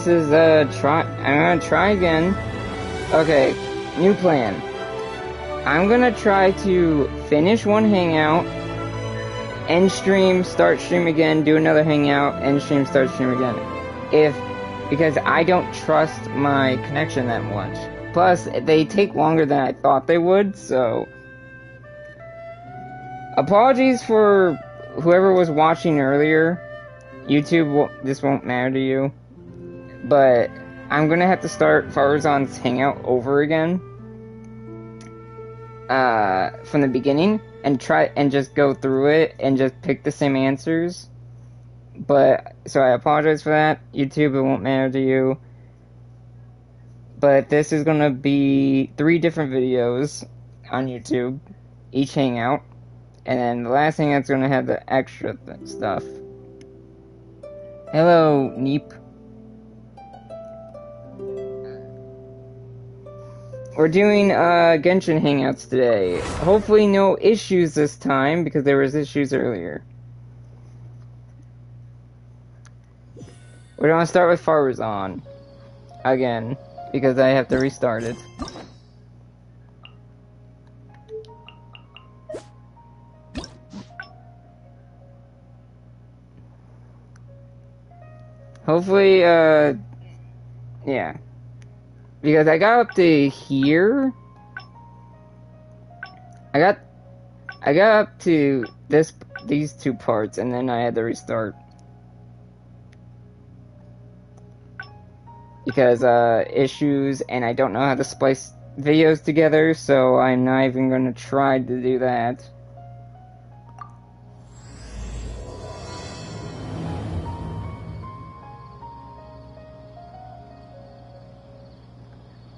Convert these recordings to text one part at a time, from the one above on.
this is I'm gonna try again. Okay, new plan. I'm gonna try to finish one hangout, end stream, start stream again, do another hangout, end stream, start stream again. Because I don't trust my connection that much. Plus, they take longer than I thought they would, so... Apologies for whoever was watching earlier. YouTube, this won't matter to you. But I'm gonna have to start Faruzan's hangout over again. From the beginning. And try and just go through it and just pick the same answers. But, so I apologize for that. YouTube, it won't matter to you. But this is gonna be 3 different videos on YouTube. Each hangout. And then the last hangout's gonna have the extra stuff. Hello, Neep. We're doing Genshin hangouts today. Hopefully no issues this time, because there was issues earlier. We're gonna start with Faruzan. Again, because I have to restart it. Hopefully, yeah. Because I got up to here. I got up to these 2 parts, and then I had to restart. Because, issues, and I don't know how to splice videos together, so I'm not even gonna try to do that.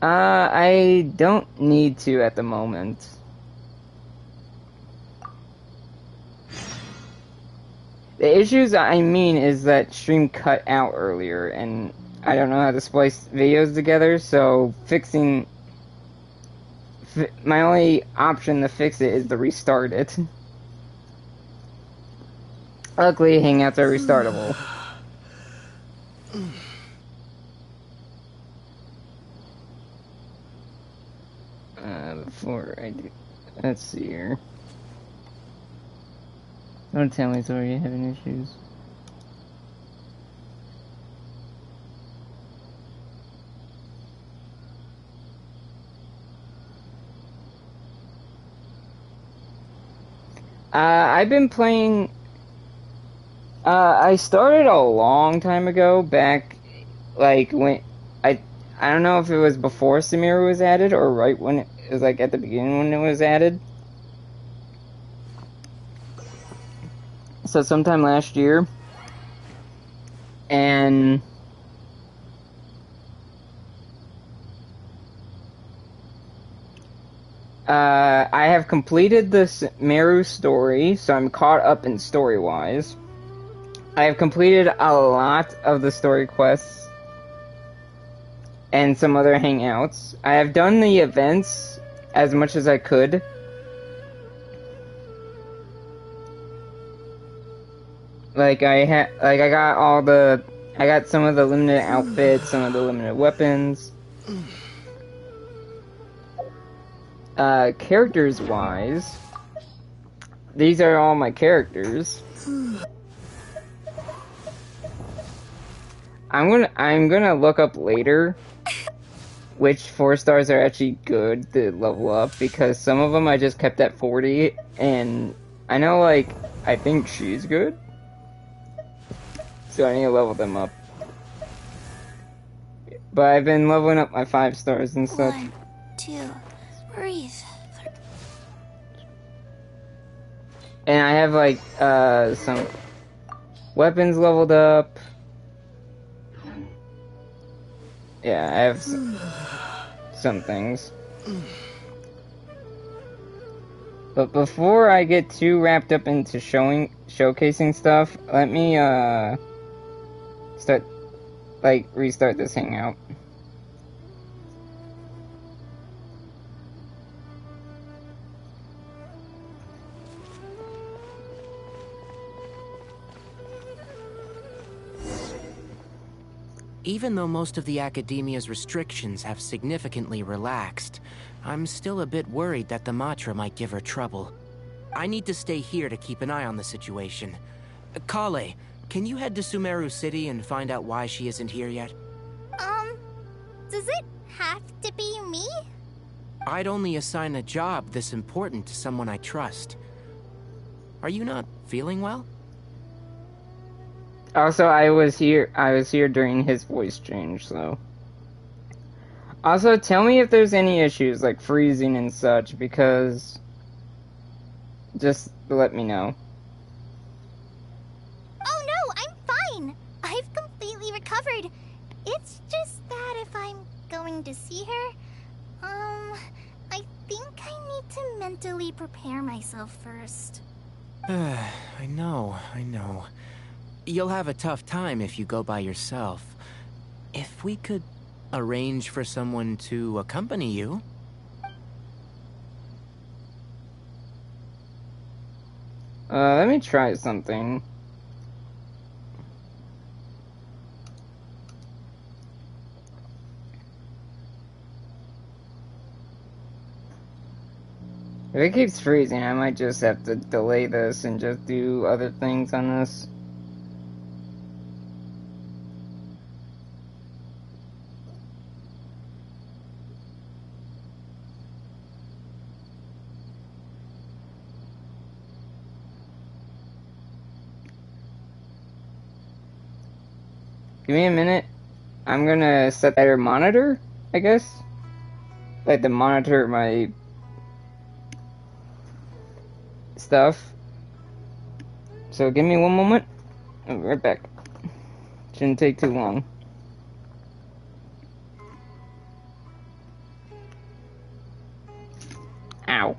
I don't need to at the moment. The issues I mean is that stream cut out earlier, and I don't know how to splice videos together, so my only option to fix it is to restart it. Luckily, hangouts are restartable. Before I do, let's see here. Don't tell me it's already having issues. I've been playing, I started a long time ago, back, like, when, I don't know if it was before Samira was added, or right when it was, like, at the beginning when it was added. So sometime last year. And I have completed the Meru story, so I'm caught up in story-wise. I have completed a lot of the story quests and some other hangouts. I have done the events as much as I could. Like I got some of the limited outfits, some of the limited weapons. Characters wise, these are all my characters. I'm gonna look up later which 4-stars are actually good to level up, because some of them I just kept at 40, and I know, like, I think she's good, so I need to level them up. But I've been leveling up my 5-stars and stuff. 1, 2, breathe. And I have, like, some weapons leveled up. Yeah, I have some things. But before I get too wrapped up into showcasing stuff, let me, restart this hangout. Even though most of the academia's restrictions have significantly relaxed, I'm still a bit worried that the Matra might give her trouble. I need to stay here to keep an eye on the situation. Collei, can you head to Sumeru City and find out why she isn't here yet? Does it have to be me? I'd only assign a job this important to someone I trust. Are you not feeling well? Also, I was here during his voice change, so. Also, tell me if there's any issues, like freezing and such, because... Just let me know. Oh no, I'm fine. I've completely recovered. It's just that if I'm going to see her, I think I need to mentally prepare myself first. I know. You'll have a tough time if you go by yourself. If we could arrange for someone to accompany you... Let me try something. If it keeps freezing, I might just have to delay this and just do other things on this. Give me a minute. I'm gonna set that monitor, I guess. Like to monitor my stuff. So give me one moment. I'll be right back. Shouldn't take too long. Ow.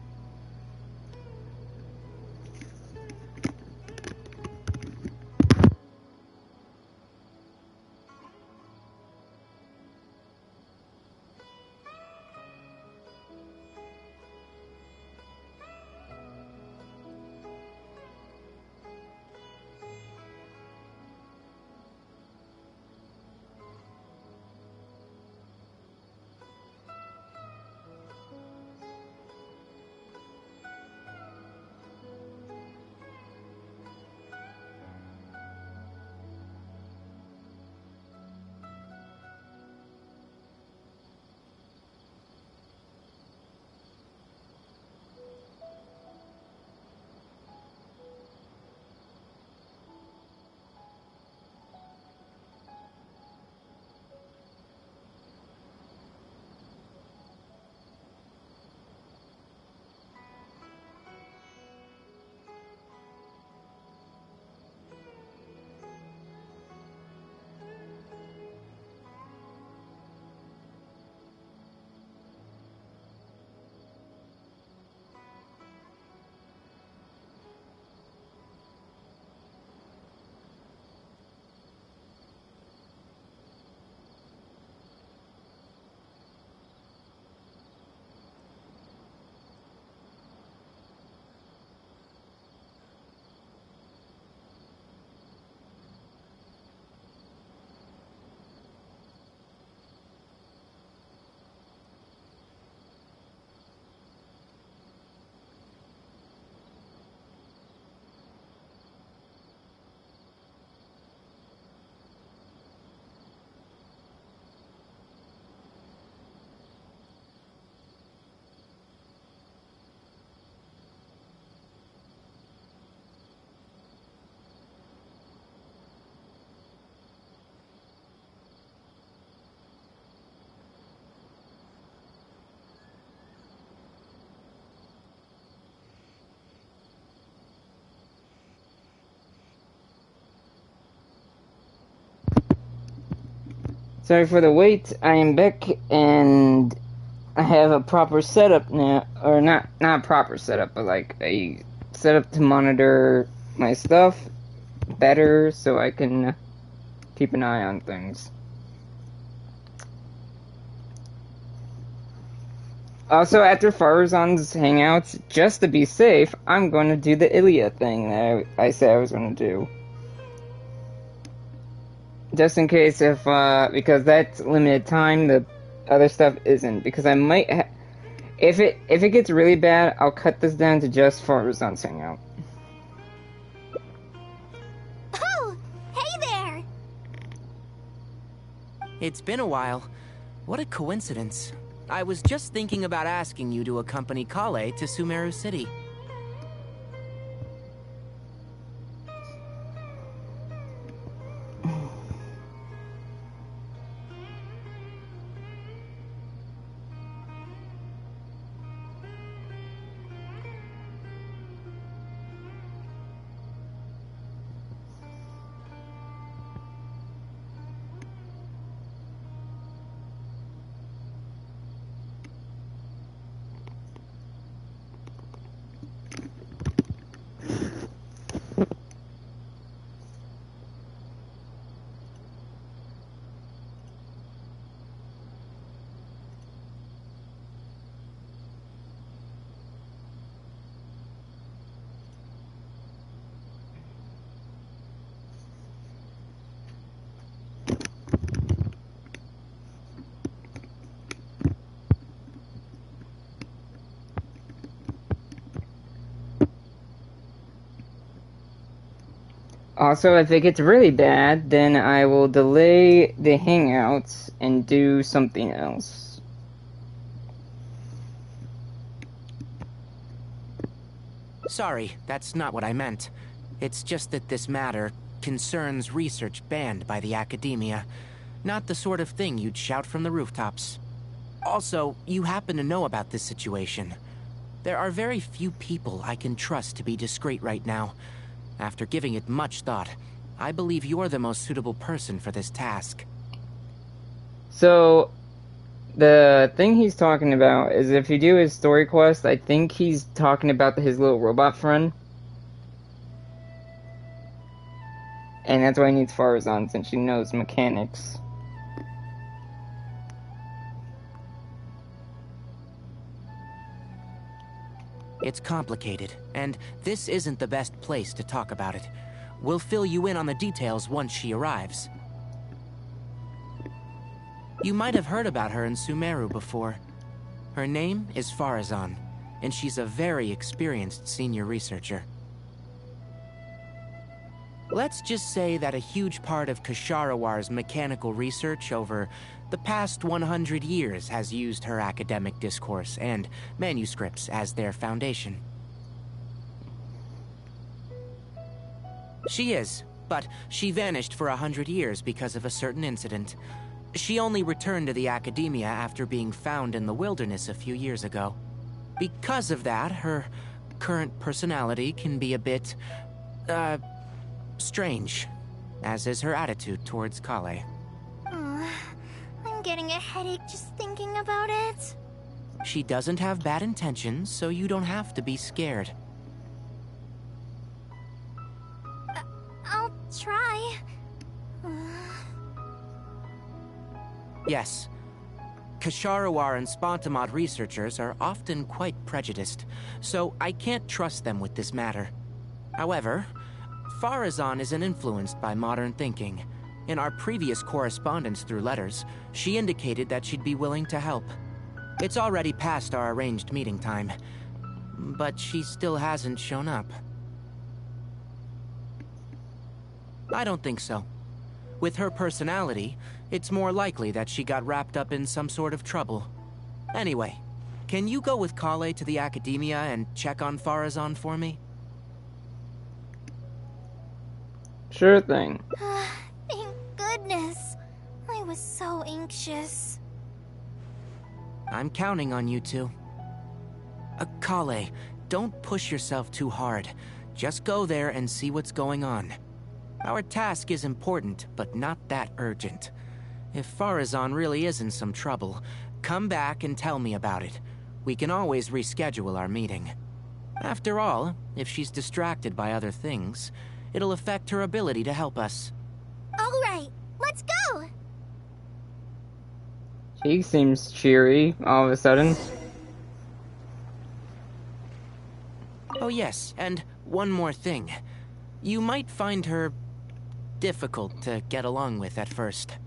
Sorry for the wait, I am back, and I have a proper setup now, or not proper setup, but like a setup to monitor my stuff better so I can keep an eye on things. Also, after Faruzan's hangouts, just to be safe, I'm going to do the Ilya thing that I said I was going to do. Just in case if, because that's limited time, the other stuff isn't. Because I might if it gets really bad, I'll cut this down to just Faruzan's hangout. Oh, hey there! It's been a while. What a coincidence. I was just thinking about asking you to accompany Collei to Sumeru City. Also, if it gets really bad, then I will delay the hangouts and do something else. Sorry, that's not what I meant. It's just that this matter concerns research banned by the academia. Not the sort of thing you'd shout from the rooftops. Also, you happen to know about this situation. There are very few people I can trust to be discreet right now. After giving it much thought, I believe you're the most suitable person for this task. So, the thing he's talking about is if you do his story quest, I think he's talking about his little robot friend. And that's why he needs Faruzan, since she knows mechanics. It's complicated, and this isn't the best place to talk about it. We'll fill you in on the details once she arrives. You might have heard about her in Sumeru before. Her name is Faruzan, and she's a very experienced senior researcher. Let's just say that a huge part of Kasharawar's mechanical research over the past 100 years has used her academic discourse and manuscripts as their foundation. She is, but she vanished for 100 years because of a certain incident. She only returned to the academia after being found in the wilderness a few years ago. Because of that, her current personality can be a bit, strange, as is her attitude towards Collei. I'm getting a headache just thinking about it. She doesn't have bad intentions, so you don't have to be scared. I'll try. Yes. Kasharawar and Spontamod researchers are often quite prejudiced, so I can't trust them with this matter. However, Faruzan isn't influenced by modern thinking. In our previous correspondence through letters, she indicated that she'd be willing to help. It's already past our arranged meeting time, but she still hasn't shown up. I don't think so. With her personality, it's more likely that she got wrapped up in some sort of trouble. Anyway, can you go with Collei to the academia and check on Faruzan for me? Sure thing. Thank goodness. I was so anxious. I'm counting on you two. Collei, don't push yourself too hard. Just go there and see what's going on. Our task is important, but not that urgent. If Faruzan really is in some trouble, come back and tell me about it. We can always reschedule our meeting. After all, if she's distracted by other things, it'll affect her ability to help us. All right, let's go! She seems cheery all of a sudden. Oh yes, and one more thing. You might find her difficult to get along with at first.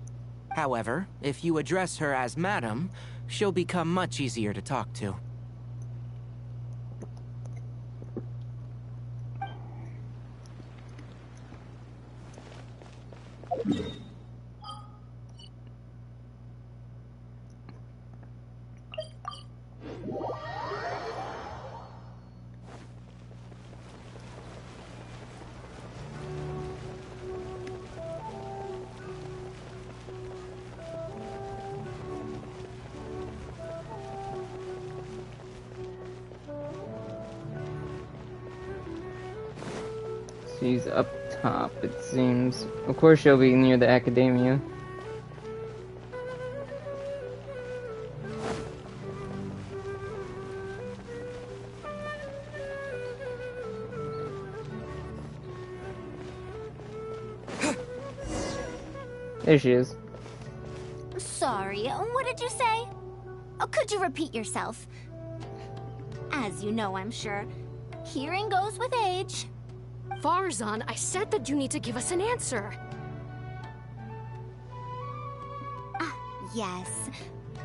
However, if you address her as Madam, she'll become much easier to talk to. She's up top, it seems. Of course she'll be near the academia. There she is. Sorry, what did you say? Oh, could you repeat yourself? As you know, I'm sure, hearing goes with age. Faruzan, I said that you need to give us an answer. Yes.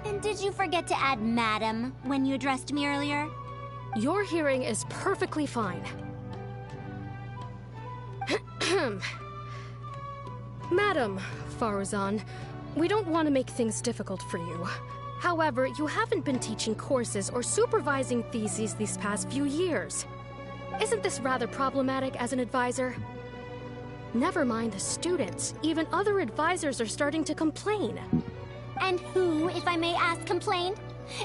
And did you forget to add Madam when you addressed me earlier? Your hearing is perfectly fine. Madam Faruzan, we don't want to make things difficult for you. However, you haven't been teaching courses or supervising theses these past few years. Isn't this rather problematic as an advisor? Never mind the students, even other advisors are starting to complain. And who, if I may ask, complained?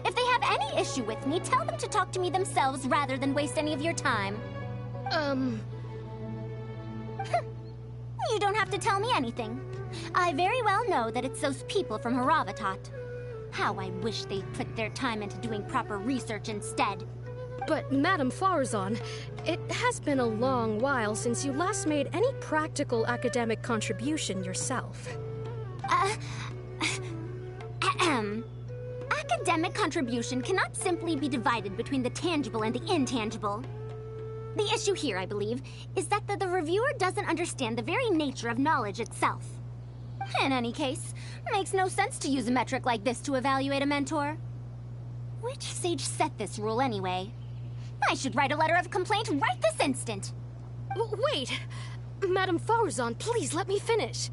If they have any issue with me, tell them to talk to me themselves rather than waste any of your time. You don't have to tell me anything. I very well know that it's those people from Haravatat. How I wish they'd put their time into doing proper research instead. But, Madam Faruzan, it has been a long while since you last made any practical academic contribution yourself. Academic contribution cannot simply be divided between the tangible and the intangible. The issue here, I believe, is that the reviewer doesn't understand the very nature of knowledge itself. In any case, it makes no sense to use a metric like this to evaluate a mentor. Which sage set this rule anyway? I should write a letter of complaint right this instant. Wait! Madam Faruzan, please let me finish.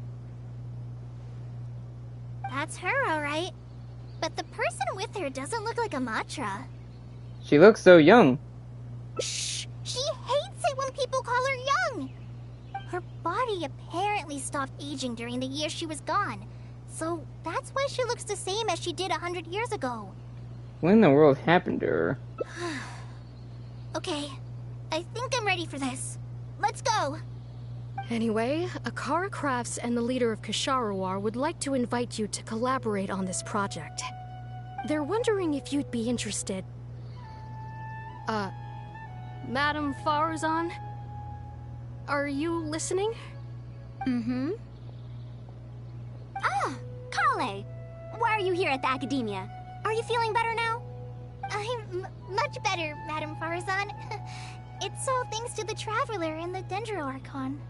That's her, all right. But the person with her doesn't look like a Matra. She looks so young. Shh! She hates it when people call her young! Her body apparently stopped aging during the year she was gone. So that's why she looks the same as she did 100 years ago. What in the world happened to her? Okay, I think I'm ready for this. Let's go! Anyway, Akara Crafts and the leader of Ksharawar would like to invite you to collaborate on this project. They're wondering if you'd be interested. Madam Faruzan? Are you listening? Mm-hmm. Ah, Collei! Why are you here at the Academia? Are you feeling better now? I'm much better, Madam Faruzan. It's all thanks to the Traveler and the Dendro Archon.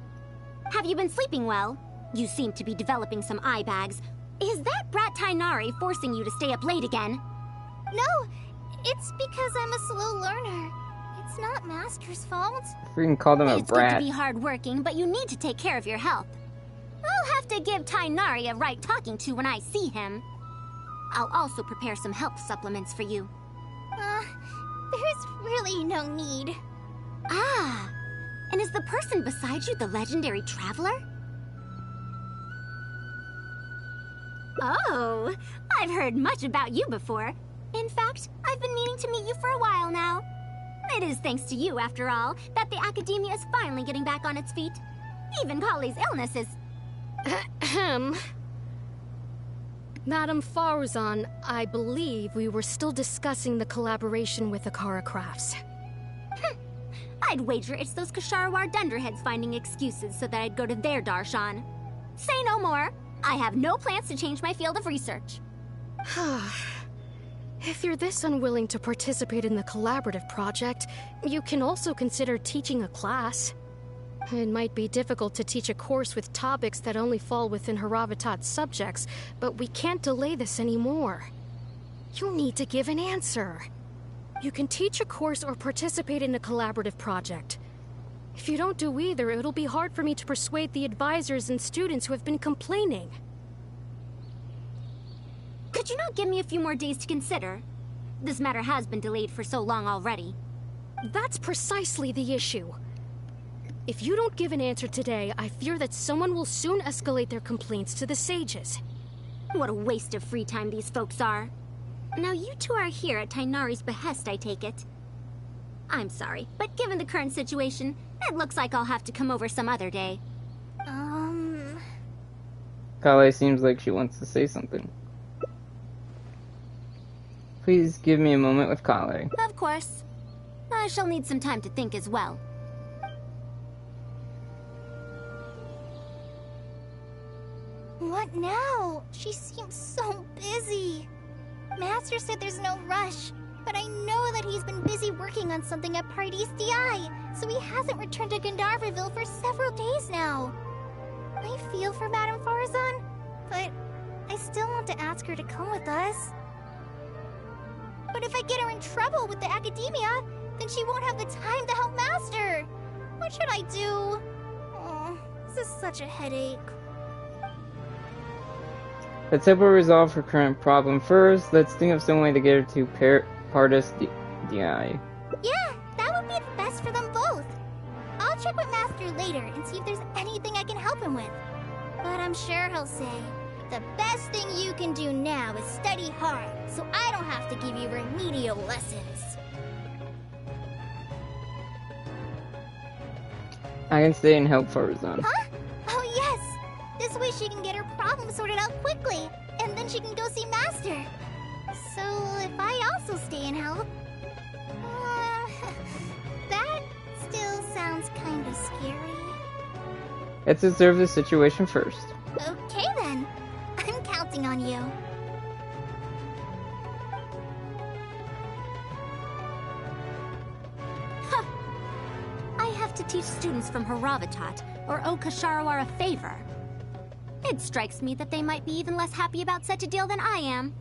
Have you been sleeping well? You seem to be developing some eye bags. Is that brat Tighnari forcing you to stay up late again? No, it's because I'm a slow learner. It's not Master's fault. Freaking call them a It's good brat. to be hardworking, but you need to take care of your health. I'll have to give Tighnari a right talking to when I see him. I'll also prepare some health supplements for you. There's really no need. Ah, and is the person beside you the legendary Traveler? Oh, I've heard much about you before. In fact, I've been meaning to meet you for a while now. It is thanks to you, after all, that the Academia is finally getting back on its feet. Even Collei's illness is... Ahem. Madam Faruzan, I believe we were still discussing the collaboration with Akara Crafts. I'd wager it's those Ksharawar dunderheads finding excuses so that I'd go to their darshan. Say no more. I have no plans to change my field of research. If you're this unwilling to participate in the collaborative project, you can also consider teaching a class. It might be difficult to teach a course with topics that only fall within Haravatat's subjects, but we can't delay this anymore. You need to give an answer. You can teach a course or participate in a collaborative project. If you don't do either, it'll be hard for me to persuade the advisors and students who have been complaining. Could you not give me a few more days to consider? This matter has been delayed for so long already. That's precisely the issue. If you don't give an answer today, I fear that someone will soon escalate their complaints to the sages. What a waste of free time these folks are. Now you two are here at Tighnari's behest, I take it. I'm sorry, but given the current situation, it looks like I'll have to come over some other day. Collei seems like she wants to say something. Please give me a moment with Collei. Of course. I shall need some time to think as well. What now? She seems so busy. Master said there's no rush, but I know that he's been busy working on something at Paradise DI, so he hasn't returned to Gandharvaville for several days now. I feel for Madam Faruzan, but I still want to ask her to come with us. But if I get her in trouble with the academia, then she won't have the time to help Master. What should I do? Oh, this is such a headache. Let's help her resolve her current problem first. Let's think of some way to get her to Paradise DI. Yeah, that would be the best for them both. I'll check with Master later and see if there's anything I can help him with. But I'm sure he'll say, the best thing you can do now is study hard, so I don't have to give you remedial lessons. I can stay and help Faruzan. Huh? Oh yes! This way she can get her problem sorted out quickly, and then she can go see Master. So if I also stay and help... that still sounds kinda scary. Let's observe the situation first. Okay then. I'm counting on you. Huh. I have to teach students from Haravatat, or owe Ksharawar a favor. It strikes me that they might be even less happy about such a deal than I am.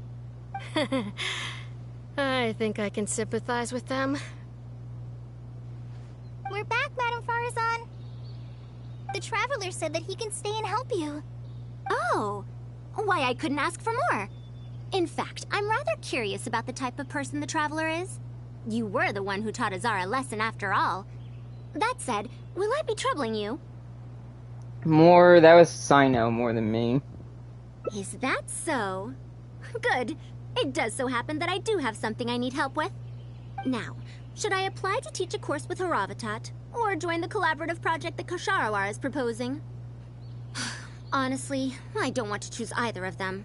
I think I can sympathize with them. We're back, Madam Faruzan. The Traveler said that he can stay and help you. Oh, why I couldn't ask for more. In fact, I'm rather curious about the type of person the Traveler is. You were the one who taught Azar a lesson after all. That said, will I be troubling you? That was Sino more than me. Is that so? Good. It does so happen that I do have something I need help with. Now, should I apply to teach a course with Haravatat, or join the collaborative project that Ksharawar is proposing? Honestly, I don't want to choose either of them.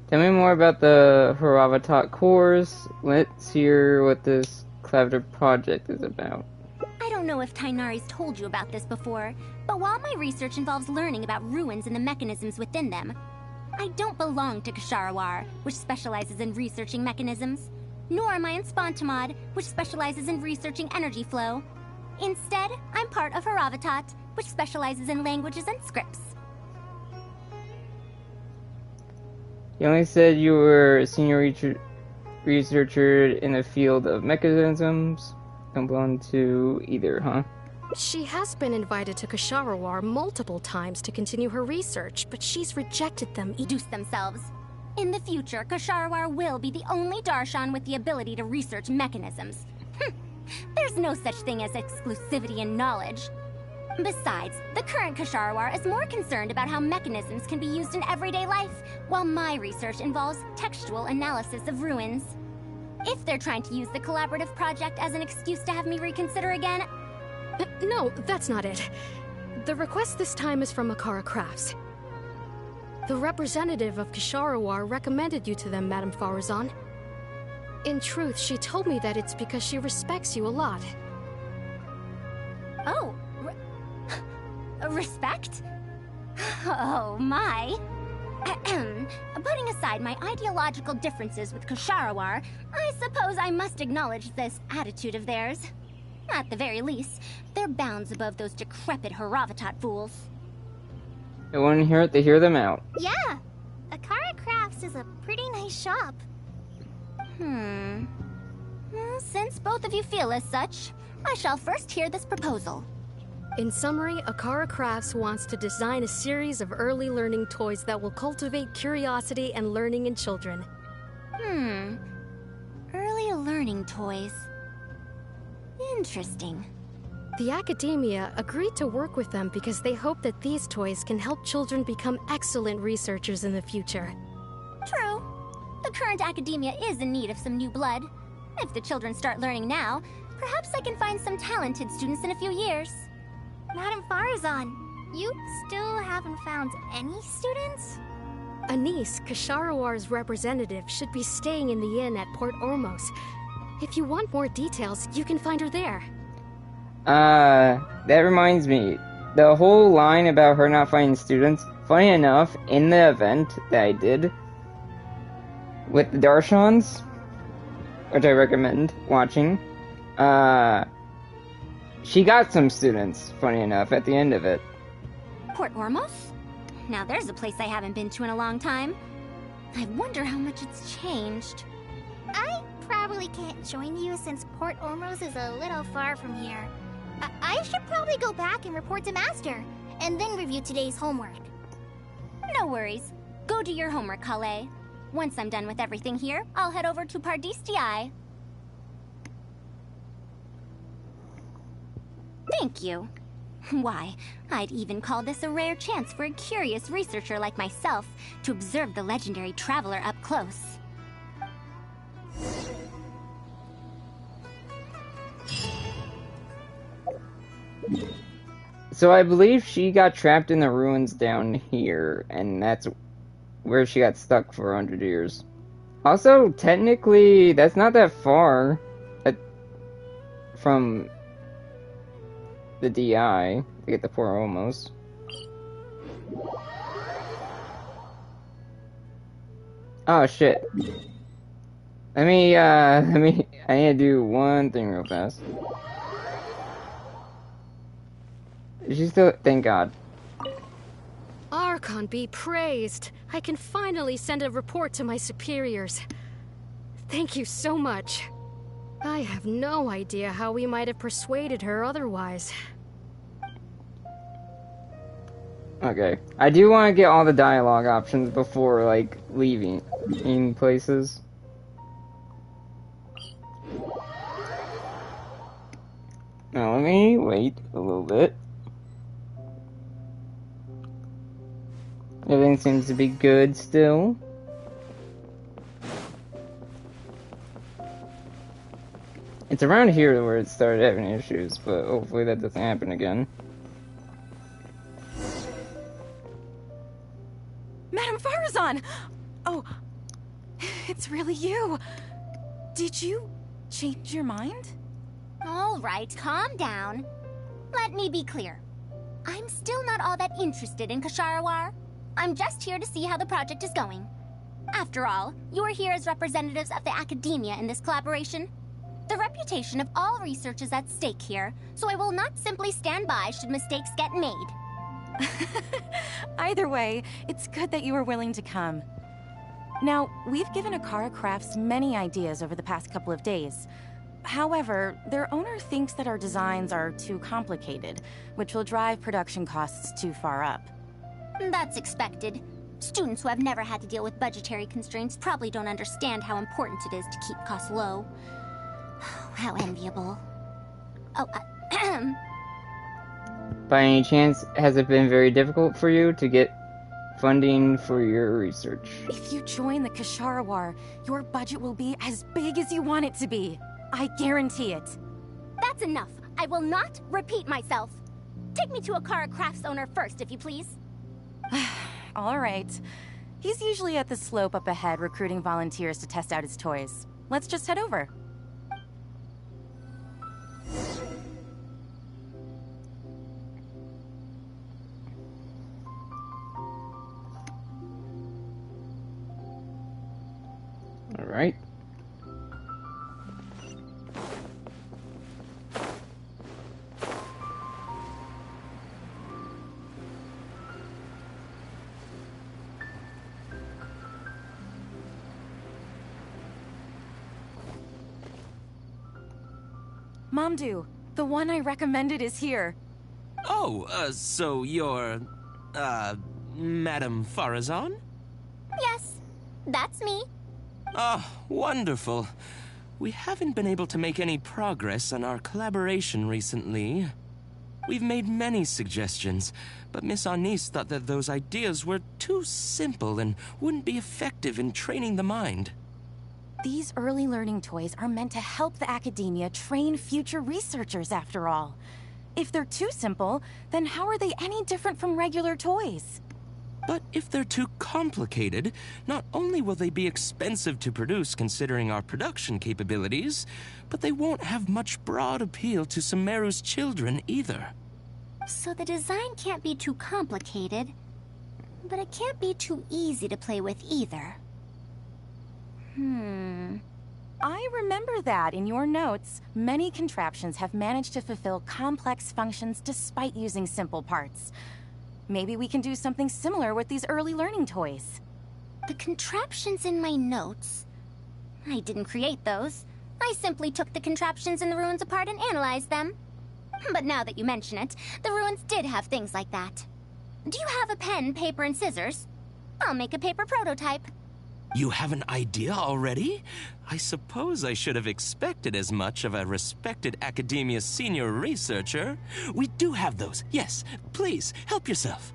Tell me more about the Haravatat course. Let's hear what this collaborative project is about. I don't know if Tighnari's told you about this before, but while my research involves learning about ruins and the mechanisms within them, I don't belong to Ksharawar, which specializes in researching mechanisms, nor am I in Spontamod, which specializes in researching energy flow. Instead, I'm part of Haravatat, which specializes in languages and scripts. You only said you were a senior researcher in the field of mechanisms. Don't belong to either, huh? She has been invited to Ksharawar multiple times to continue her research, but she's rejected them. Deuce themselves. In the future, Ksharawar will be the only Darshan with the ability to research mechanisms. There's no such thing as exclusivity in knowledge. Besides, the current Ksharawar is more concerned about how mechanisms can be used in everyday life, while my research involves textual analysis of ruins. If they're trying to use the collaborative project as an excuse to have me reconsider again... No, that's not it. The request this time is from Makara Crafts. The representative of Ksharawar recommended you to them, Madam Faruzan. In truth, she told me that it's because she respects you a lot. Oh, respect? Oh, my. Putting aside my ideological differences with Ksharawar, I suppose I must acknowledge this attitude of theirs. At the very least, they're bounds above those decrepit Haravatat fools. I want to hear it to hear them out. Yeah, Akara Crafts is a pretty nice shop. Well, since both of you feel as such, I shall first hear this proposal. In summary, Akara Crafts wants to design a series of early learning toys that will cultivate curiosity and learning in children. Early learning toys. Interesting. The academia agreed to work with them because they hope that these toys can help children become excellent researchers in the future. True. The current academia is in need of some new blood. If the children start learning now, perhaps I can find some talented students in a few years. Madam Faruzan, you still haven't found any students? Anise, Kasharawar's representative, should be staying in the inn at Port Ormos. If you want more details, you can find her there. That reminds me. The whole line about her not finding students, funny enough, in the event that I did with the Darshans, which I recommend watching, she got some students, funny enough, at the end of it. Port Ormos? Now there's a place I haven't been to in a long time. I wonder how much it's changed. I probably can't join you since Port Ormos is a little far from here. I should probably go back and report to Master, and then review today's homework. No worries. Go do your homework, Collei. Once I'm done with everything here, I'll head over to Pardistii. Thank you. Why, I'd even call this a rare chance for a curious researcher like myself to observe the legendary traveler up close. So I believe she got trapped in the ruins down here, and that's where she got stuck for 100 years. Also, technically, that's not that far from the DI to get the Port Ormos. Oh shit. I need to do one thing real fast. She's still, thank God. Archon be praised. I can finally send a report to my superiors. Thank you so much. I have no idea how we might have persuaded her otherwise. Okay. I do want to get all the dialogue options before, like, leaving in places. Now, let me wait a little bit. Everything seems to be good still. It's around here where it started having issues, but hopefully that doesn't happen again. Madam Faruzan! Oh, it's really you. Did you change your mind? All right, calm down. Let me be clear. I'm still not all that interested in Kasharawar. I'm just here to see how the project is going. After all, you're here as representatives of the academia in this collaboration. The reputation of all research is at stake here, so I will not simply stand by should mistakes get made. Either way, it's good that you were willing to come. Now, we've given Akara Crafts many ideas over the past couple of days. However, their owner thinks that our designs are too complicated, which will drive production costs too far up. That's expected. Students who have never had to deal with budgetary constraints probably don't understand how important it is to keep costs low. How enviable. Oh, By any chance, has it been very difficult for you to get funding for your research? If you join the Kasharawar, your budget will be as big as you want it to be. I guarantee it. That's enough. I will not repeat myself. Take me to Akara Crafts owner first, if you please. All right. He's usually at the slope up ahead recruiting volunteers to test out his toys. Let's just head over. Alright. Momdu, the one I recommended is here. Oh, so you're, Madam Faruzan? Yes, that's me. Oh, wonderful. We haven't been able to make any progress on our collaboration recently. We've made many suggestions, but Miss Anise thought that those ideas were too simple and wouldn't be effective in training the mind. These early learning toys are meant to help the academia train future researchers, after all. If they're too simple, then how are they any different from regular toys? But if they're too complicated, not only will they be expensive to produce considering our production capabilities, but they won't have much broad appeal to Sumeru's children either. So the design can't be too complicated, but it can't be too easy to play with either. I remember that in your notes, many contraptions have managed to fulfill complex functions despite using simple parts. Maybe we can do something similar with these early learning toys. The contraptions in my notes? I didn't create those. I simply took the contraptions in the ruins apart and analyzed them. But now that you mention it, the ruins did have things like that. Do you have a pen, paper, and scissors? I'll make a paper prototype. You have an idea already? I suppose I should have expected as much of a respected academia senior researcher. We do have those. Yes, please, help yourself.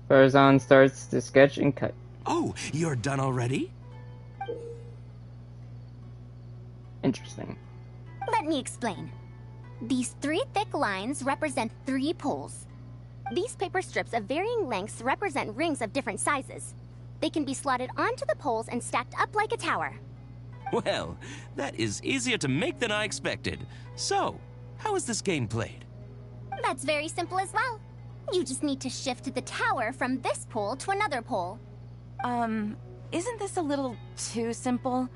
Faruzan starts to sketch and cut. Oh, you're done already? Interesting. Let me explain. These 3 thick lines represent 3 poles. These paper strips of varying lengths represent rings of different sizes. They can be slotted onto the poles and stacked up like a tower. Well, that is easier to make than I expected. So, how is this game played? That's very simple as well. You just need to shift the tower from this pole to another pole. Isn't this a little too simple?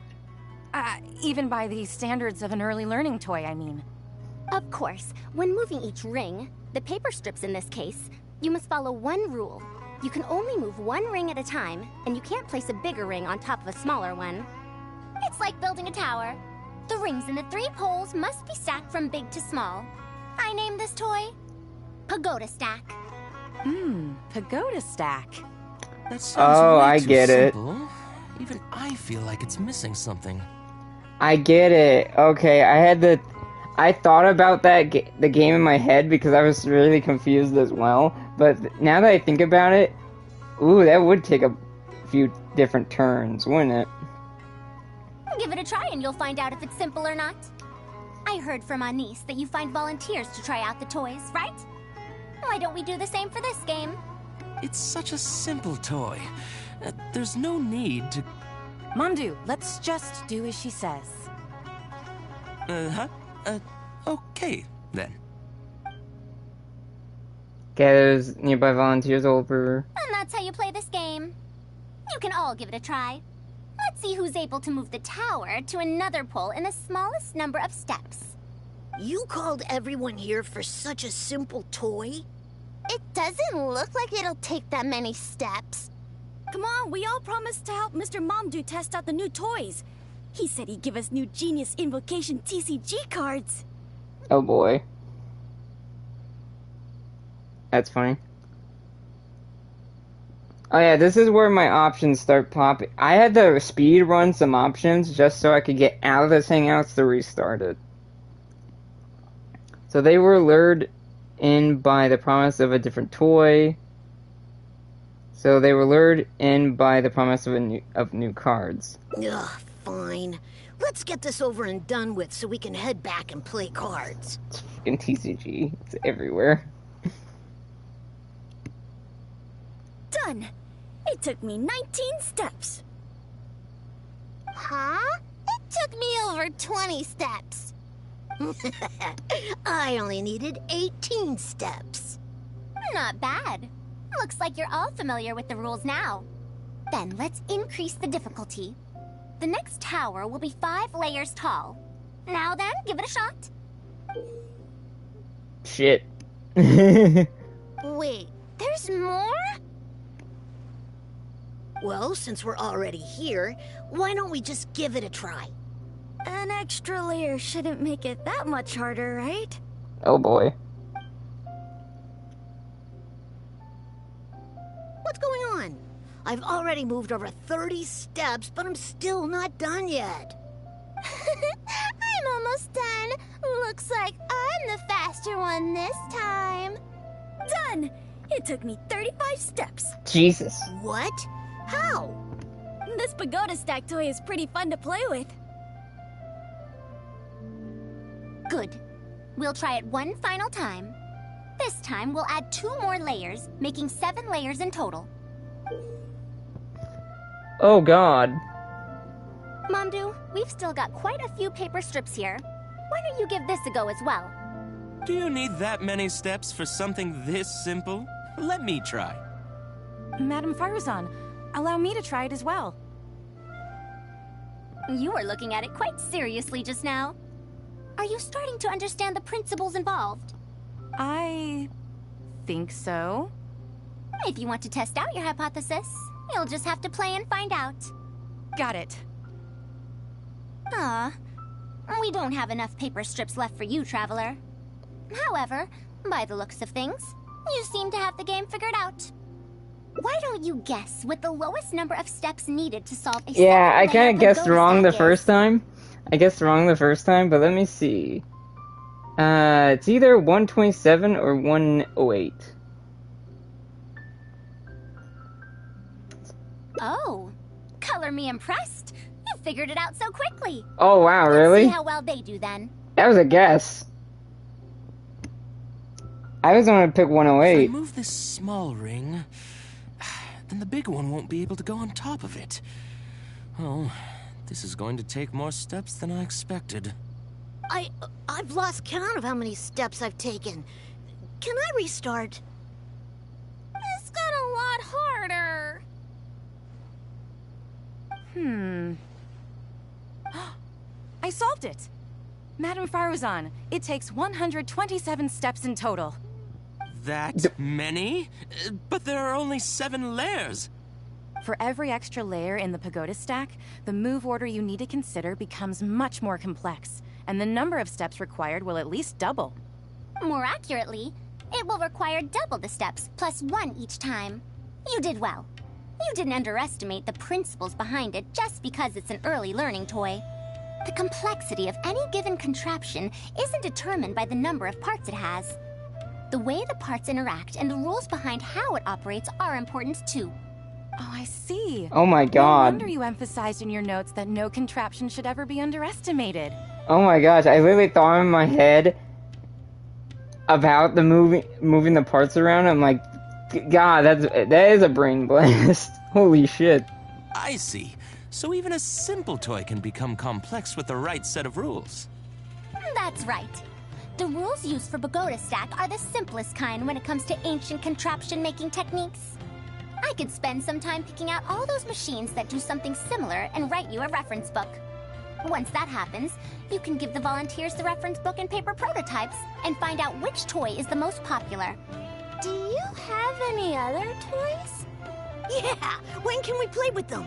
Even by the standards of an early learning toy, I mean. Of course, when moving each ring, the paper strips in this case, you must follow one rule. You can only move one ring at a time, and you can't place a bigger ring on top of a smaller one. It's like building a tower. The rings in the 3 poles must be stacked from big to small. I named this toy Pagoda Stack. Pagoda Stack. That sounds way I too get it. simple. Even I feel like it's missing something. I get it. Okay, I thought about that the game in my head because I was really confused as well. But now that I think about it, ooh, that would take a few different turns, wouldn't it? Give it a try and you'll find out if it's simple or not. I heard from Anise that you find volunteers to try out the toys, right? Why don't we do the same for this game? It's such a simple toy. There's no need to... Mamdu, let's just do as she says. Okay, then. Gathers nearby volunteers over. And that's how you play this game. You can all give it a try. Let's see who's able to move the tower to another pole in the smallest number of steps. You called everyone here for such a simple toy? It doesn't look like it'll take that many steps. Come on, we all promised to help Mr. Mamdu test out the new toys. He said he'd give us new Genius Invocation TCG cards. Oh boy. That's funny. Oh yeah, this is where my options start popping. I had to speed run some options just so I could get out of this Hangouts to restart it. So they were lured in by the promise of a different toy. So they were lured in by the promise of new cards. Ugh, fine. Let's get this over and done with so we can head back and play cards. It's fucking TCG. It's everywhere. Done. It took me 19 steps. Huh? It took me over 20 steps. I only needed 18 steps. Not bad. Looks like you're all familiar with the rules now. Then let's increase the difficulty. The next tower will be 5 layers tall. Now then, give it a shot. Shit. Wait, there's more? Well, since we're already here, why don't we just give it a try? An extra layer shouldn't make it that much harder, right? Oh boy. What's going on? I've already moved over 30 steps, but I'm still not done yet. I'm almost done. Looks like I'm the faster one this time. Done! It took me 35 steps. Jesus. What? How? This pagoda stack toy is pretty fun to play with. Good. We'll try it one final time. This time, we'll add 2 more layers, making 7 layers in total. Oh god. Momdu, we've still got quite a few paper strips here. Why don't you give this a go as well? Do you need that many steps for something this simple? Let me try. Madam Faruzan, allow me to try it as well. You were looking at it quite seriously just now. Are you starting to understand the principles involved? I think so. If you want to test out your hypothesis, you'll just have to play and find out. Got it. Ah, we don't have enough paper strips left for you, Traveler. However, by the looks of things, you seem to have the game figured out. Why don't you guess what the lowest number of steps needed to solve a Yeah, I kind of guessed pagoda wrong the stack first is? time. I guessed wrong the first time, but let me see. It's either 127 or 108. Oh, color me impressed. You figured it out so quickly. Oh wow, Let's really? see how well they do then. That was a guess. I was gonna pick If I 108. move this small ring, then the big one won't be able to go on top of it. Oh, this is going to take more steps than I expected. I've lost count of how many steps I've taken. Can I restart? This got a lot harder. I solved it! Madam Faruzan, it takes 127 steps in total. That many? But there are only 7 layers. For every extra layer in the pagoda stack, the move order you need to consider becomes much more complex, and the number of steps required will at least double. More accurately, it will require double the steps, plus 1 each time. You did well. You didn't underestimate the principles behind it just because it's an early learning toy. The complexity of any given contraption isn't determined by the number of parts it has. The way the parts interact and the rules behind how it operates are important too. Oh, I see. Oh my No god. wonder you emphasized in your notes that no contraption should ever be underestimated. Oh my gosh, I literally thought in my head about the moving the parts around. I'm like, God, that is a brain blast. Holy shit. I see. So even a simple toy can become complex with the right set of rules. That's right. The rules used for Pagoda Stack are the simplest kind when it comes to ancient contraption-making techniques. I could spend some time picking out all those machines that do something similar and write you a reference book. Once that happens, you can give the volunteers the reference book and paper prototypes and find out which toy is the most popular. Do you have any other toys? Yeah, when can we play with them?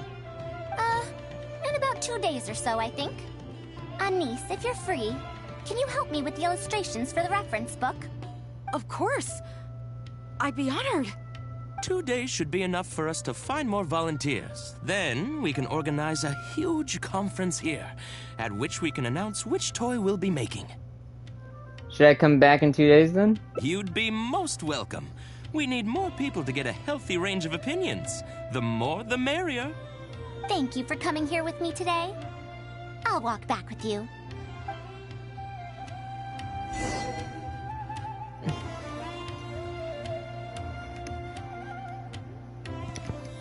In about 2 days or so, I think. Anise, if you're free, can you help me with the illustrations for the reference book? Of course. I'd be honored. 2 days should be enough for us to find more volunteers. Then we can organize a huge conference here, at which we can announce which toy we'll be making. Should I come back in 2 days then? You'd be most welcome. We need more people to get a healthy range of opinions. The more, the merrier. Thank you for coming here with me today. I'll walk back with you.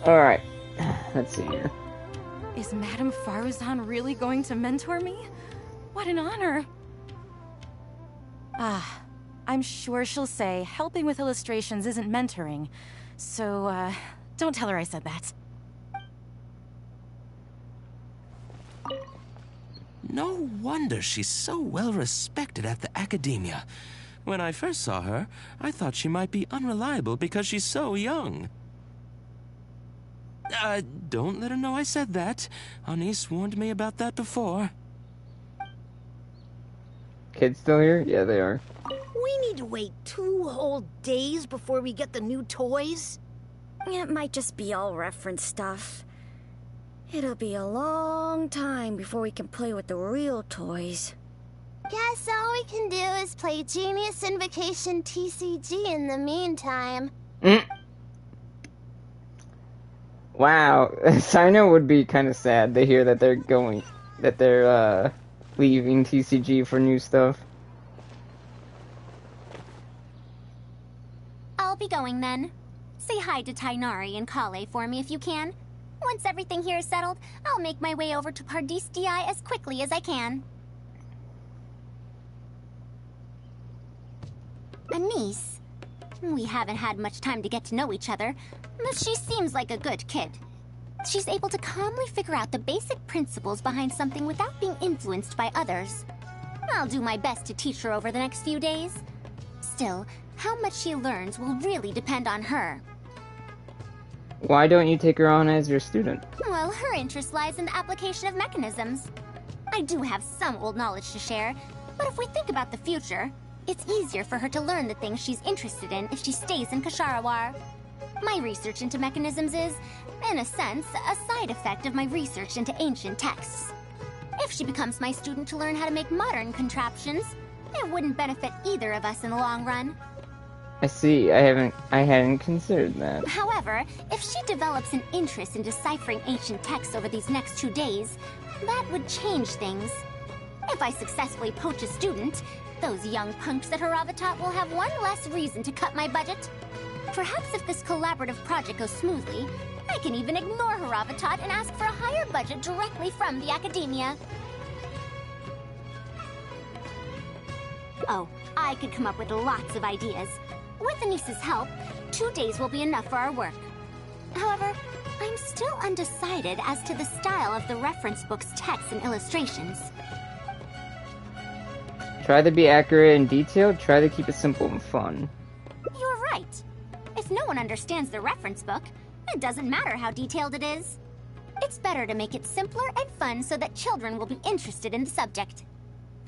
Alright. Let's see here. Is Madam Faruzan really going to mentor me? What an honor. I'm sure she'll say helping with illustrations isn't mentoring. So, don't tell her I said that. No wonder she's so well respected at the academia. When I first saw her, I thought she might be unreliable because she's so young. Don't let her know I said that. Anise warned me about that before. kids still here? Yeah, they are. We need to wait 2 whole days before we get the new toys? It might just be all reference stuff. It'll be a long time before we can play with the real toys. Guess all we can do is play Genius Invocation TCG in the meantime. Wow, Sino would be kind of sad to hear that they're leaving TCG for new stuff. I'll be going then. Say hi to Tighnari and Collei for me if you can. Once everything here is settled, I'll make my way over to Pardis DI as quickly as I can. Anise. We haven't had much time to get to know each other, but she seems like a good kid. She's able to calmly figure out the basic principles behind something without being influenced by others. I'll do my best to teach her over the next few days. Still, how much she learns will really depend on her. Why don't you take her on as your student? Well, her interest lies in the application of mechanisms. I do have some old knowledge to share, but if we think about the future, it's easier for her to learn the things she's interested in if she stays in Ksharawar. My research into mechanisms is, in a sense, a side effect of my research into ancient texts. If she becomes my student to learn how to make modern contraptions, it wouldn't benefit either of us in the long run. I see. I hadn't considered that. However, if she develops an interest in deciphering ancient texts over these next 2 days, that would change things. If I successfully poach a student, those young punks at Haravatat will have one less reason to cut my budget. Perhaps if this collaborative project goes smoothly, I can even ignore Haravatat and ask for a higher budget directly from the academia. Oh, I could come up with lots of ideas. With Anise's help, 2 days will be enough for our work. However, I'm still undecided as to the style of the reference book's text and illustrations. Try to be accurate and detailed, try to keep it simple and fun. You're right. If no one understands the reference book, it doesn't matter how detailed it is. It's better to make it simpler and fun so that children will be interested in the subject.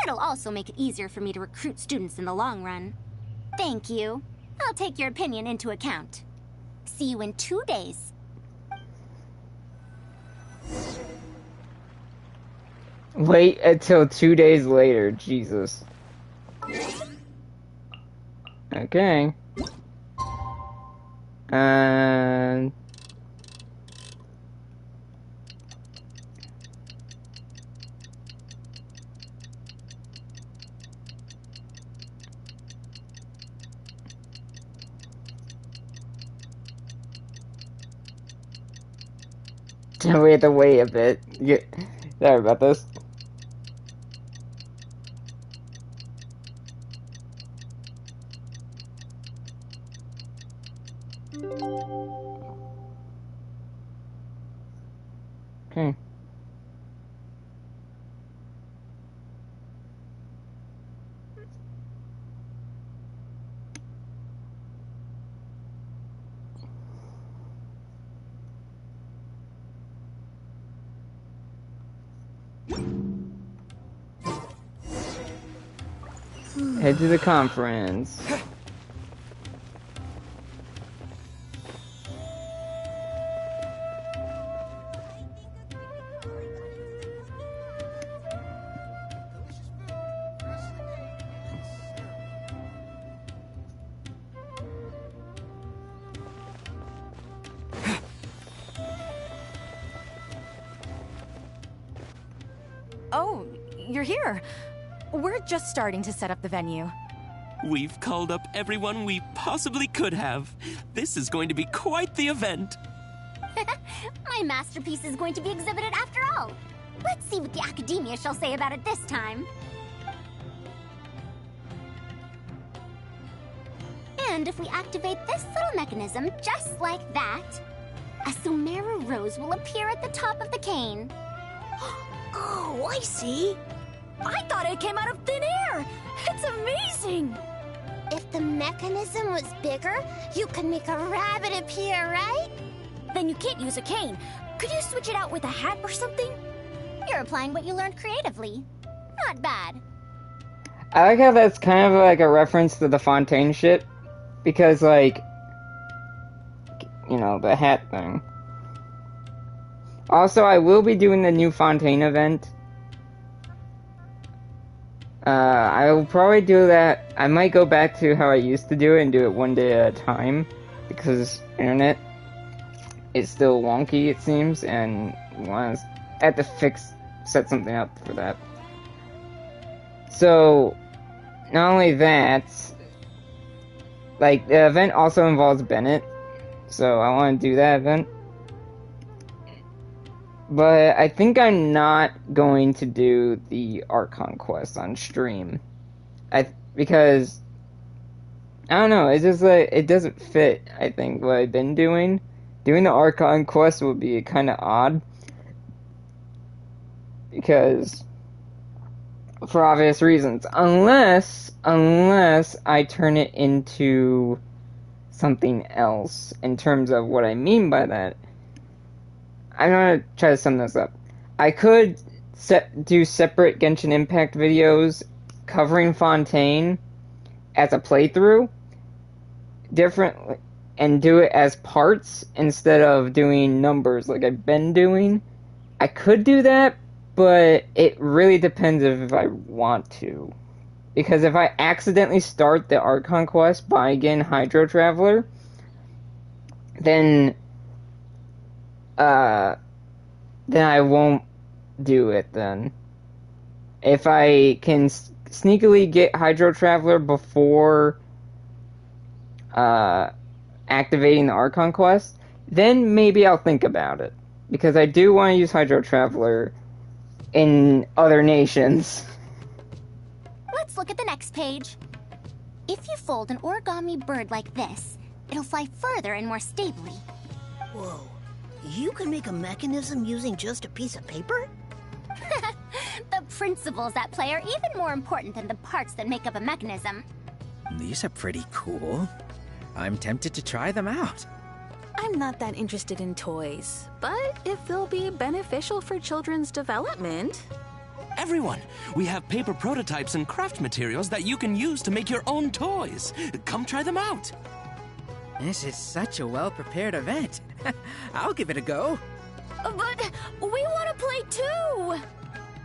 It'll also make it easier for me to recruit students in the long run. Thank you. I'll take your opinion into account. See you in 2 days. Wait until 2 days later, Jesus. Okay. And... we have to wait a bit. Sorry about this. Okay. Head to the conference. Oh, you're here. We're just starting to set up the venue. We've called up everyone we possibly could have. This is going to be quite the event. My masterpiece is going to be exhibited after all. Let's see what the academia shall say about it this time. And if we activate this little mechanism just like that, a Sumeru rose will appear at the top of the cane. Oh, I see. I thought it came out of thin air! It's amazing! If the mechanism was bigger, you could make a rabbit appear, right? Then you can't use a cane. Could you switch it out with a hat or something? You're applying what you learned creatively. Not bad. I like how that's kind of like a reference to the Fontaine shit. Because, like, you know, the hat thing. Also, I will be doing the new Fontaine event. I will probably do that. I might go back to how I used to do it and do it one day at a time. Because internet is still wonky, it seems, and I have to set something up for that. So, not only that, like, the event also involves Bennett, so I want to do that event. But I think I'm not going to do the Archon quest on stream. Because, I don't know, it's just like, it doesn't fit, I think, what I've been doing. Doing the Archon quest would be kind of odd. Because, for obvious reasons. Unless I turn it into something else, in terms of what I mean by that. I'm gonna try to sum this up. I could do separate Genshin Impact videos covering Fontaine as a playthrough, differently, and do it as parts instead of doing numbers like I've been doing. I could do that, but it really depends if I want to. Because if I accidentally start the Archon quest by again Hydro Traveler, then I won't do it then. If I can sneakily get Hydro Traveler before activating the Archon quest, then maybe I'll think about it. Because I do want to use Hydro Traveler in other nations. Let's look at the next page. If you fold an origami bird like this, it'll fly further and more stably. Whoa. You can make a mechanism using just a piece of paper? The principles at play are even more important than the parts that make up a mechanism. These are pretty cool. I'm tempted to try them out. I'm not that interested in toys, but if they'll be beneficial for children's development... Everyone, we have paper prototypes and craft materials that you can use to make your own toys. Come try them out. This is such a well-prepared event. I'll give it a go. But we want to play too!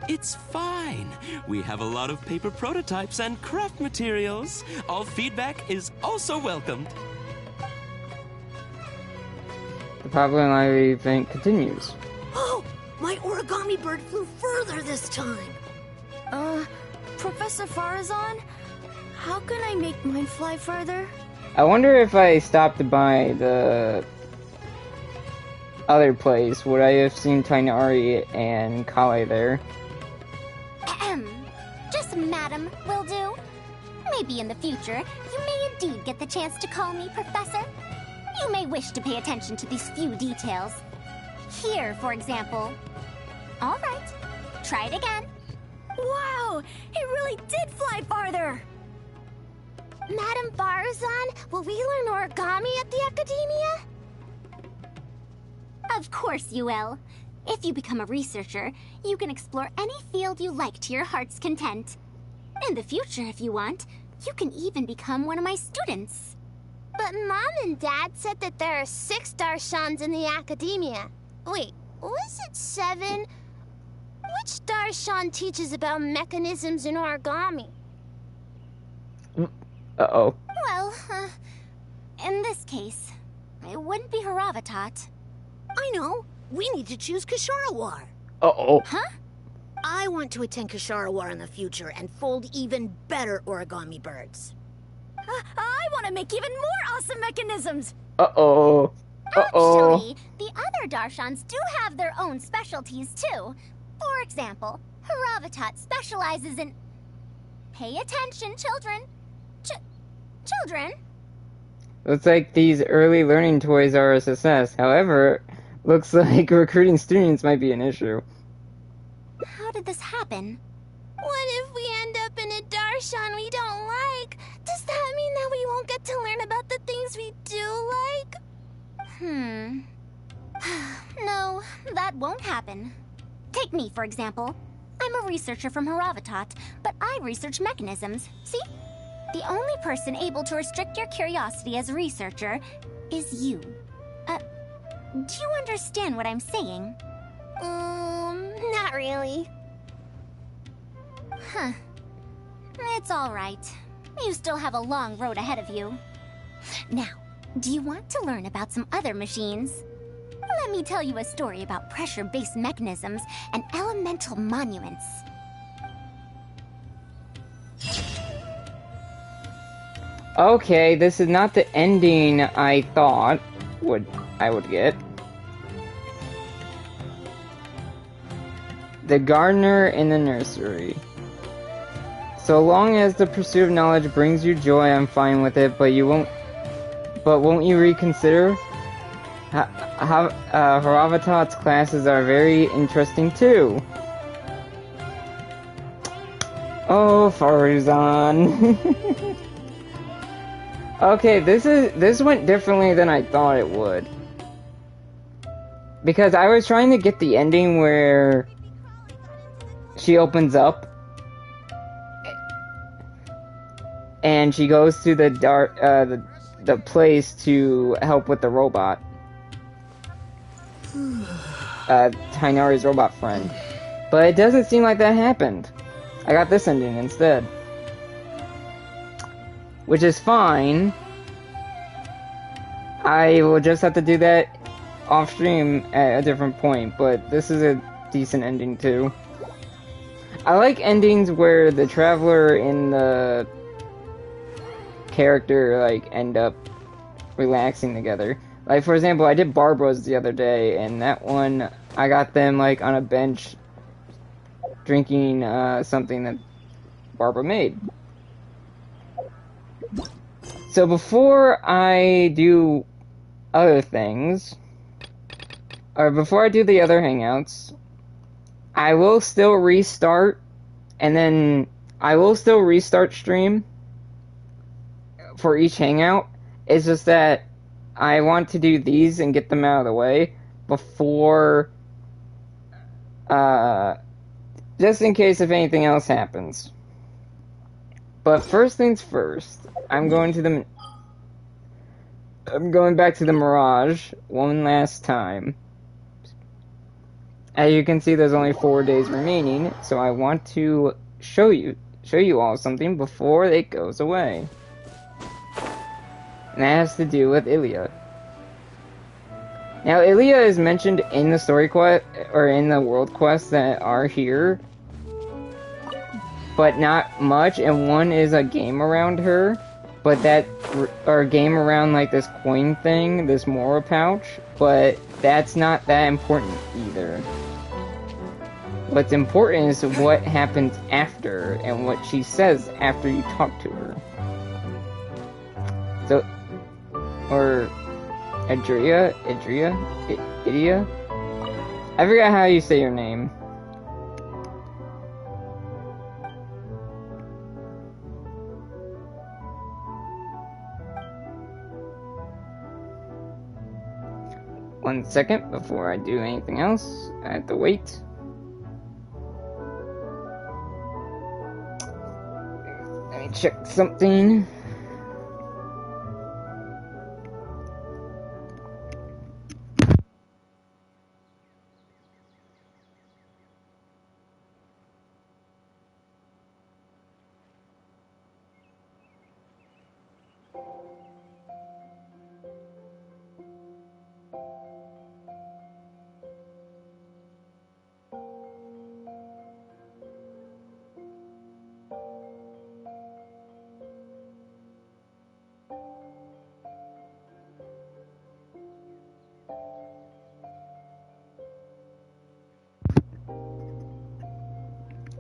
It's fine. We have a lot of paper prototypes and craft materials. All feedback is also welcomed. The popularity event continues. Oh! My origami bird flew further this time! Professor Faruzan? How can I make mine fly further? I wonder if I stopped by the other place, would I have seen Tighnari and Collei there? Just Madam will do. Maybe in the future, you may indeed get the chance to call me Professor. You may wish to pay attention to these few details. Here, for example. All right, try it again. Wow! It really did fly farther! Madam Faruzan, will we learn origami at the Academia? Of course you will. If you become a researcher, you can explore any field you like to your heart's content. In the future, if you want, you can even become one of my students. But Mom and Dad said that there are 6 Darshans in the Academia. Wait, was it 7? Which Darshan teaches about mechanisms in origami? Uh-oh. Well, in this case, it wouldn't be Haravatat. I know. We need to choose Kasharawar. Uh-oh. Huh? I want to attend Kasharawar in the future and fold even better origami birds. I want to make even more awesome mechanisms! Uh-oh. Uh-oh. Actually, the other Darshans do have their own specialties, too. For example, Haravatat specializes in... Pay attention, children. Children? Looks like these early learning toys are a success. However, looks like recruiting students might be an issue. How did this happen? What if we end up in a Darshan we don't like? Does that mean that we won't get to learn about the things we do like? No, that won't happen. Take me, for example. I'm a researcher from Haravatat, but I research mechanisms. See? The only person able to restrict your curiosity as a researcher is you. Do you understand what I'm saying? Not really. Huh. It's all right. You still have a long road ahead of you. Now, do you want to learn about some other machines? Let me tell you a story about pressure-based mechanisms and elemental monuments. Okay, this is not the ending I thought I would get. The gardener in the nursery. So long as the pursuit of knowledge brings you joy, I'm fine with it, but won't you reconsider? Haravatat's classes are very interesting too. Oh, Faruzan. Okay, this went differently than I thought it would. Because I was trying to get the ending where she opens up and she goes to the place to help with the robot. Tighnari's robot friend. But it doesn't seem like that happened. I got this ending instead. Which is fine. I will just have to do that off stream at a different point, but this is a decent ending too. I like endings where the traveler and the character like end up relaxing together. Like for example, I did Barbara's the other day, and that one I got them like on a bench drinking something that Barbara made. So before I do other things, or before I do the other hangouts, I will still restart, and then I will still restart stream for each hangout. It's just that I want to do these and get them out of the way before, just in case if anything else happens. But first things first, I'm going back to the Mirage one last time. As you can see, there's only 4 days remaining, so I want to show you all something before it goes away. And that has to do with Ilya. Now, Ilya is mentioned in the story quest, or in the world quests that are here, but not much, and one is a game around her, but or a game around like this coin thing, this Mora pouch, but that's not that important either. What's important is what happens after, and what she says after you talk to her. So, or Idia? I forgot how you say your name. One second before I do anything else. I have to wait. Let me check something.